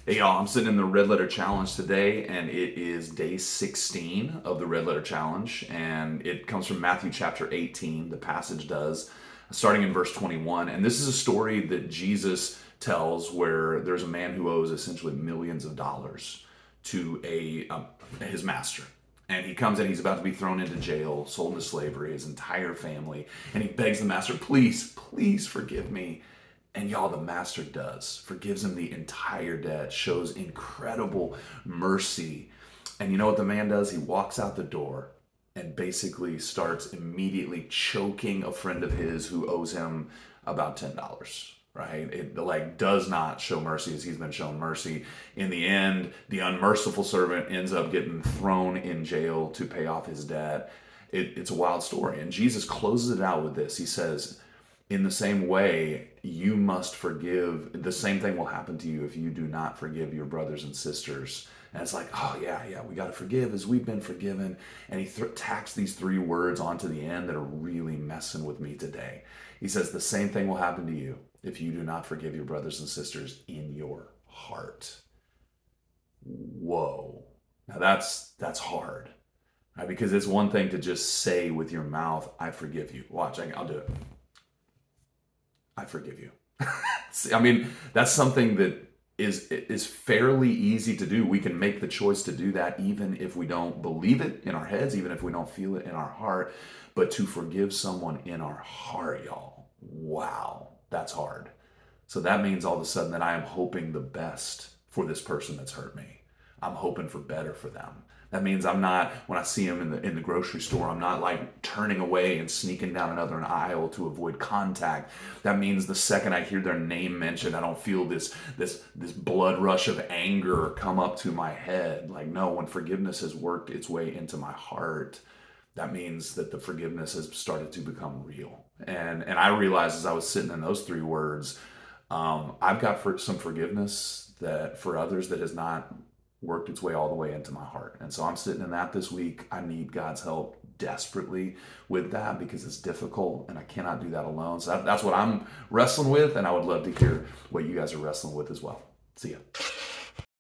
Hey y'all, I'm sitting in the Red Letter Challenge today, and it is day 16 of the Red Letter Challenge, and it comes from Matthew chapter 18. The passage does, starting in verse 21. And this is a story that Jesus tells where there's a man who owes essentially millions of dollars to his master. And he comes in, he's about to be thrown into jail, sold into slavery, his entire family, and he begs the master, please, please forgive me. And y'all, the master does, forgives him the entire debt, shows incredible mercy. And you know what the man does? He walks out the door and basically starts immediately choking a friend of his who owes him about $10. Right? It like does not show mercy as he's been shown mercy. In the end, the unmerciful servant ends up getting thrown in jail to pay off his debt. It's a wild story. And Jesus closes it out with this. He says, in the same way, you must forgive. The same thing will happen to you if you do not forgive your brothers and sisters. And it's like, oh, yeah, we got to forgive as we've been forgiven. And he tacks these three words onto the end that are really messing with me today. He says, the same thing will happen to you if you do not forgive your brothers and sisters in your heart. Whoa. Now that's hard. Right? Because it's one thing to just say with your mouth, I forgive you. Watch, I'll do it. I forgive you. I mean, that's something that is fairly easy to do. We can make the choice to do that even if we don't believe it in our heads, even if we don't feel it in our heart. But to forgive someone in our heart, y'all, wow, that's hard. So that means all of a sudden that I am hoping the best for this person that's hurt me. I'm hoping for better for them. That means I'm not, when I see them in the grocery store, I'm not like turning away and sneaking down another aisle to avoid contact. That means the second I hear their name mentioned, I don't feel this blood rush of anger come up to my head. Like, no, when forgiveness has worked its way into my heart, that means that the forgiveness has started to become real. And I realized as I was sitting in those three words, I've got some forgiveness that for others that has not worked its way all the way into my heart. And so I'm sitting in that this week. I need God's help desperately with that because it's difficult and I cannot do that alone. So that's what I'm wrestling with. And I would love to hear what you guys are wrestling with as well. See ya.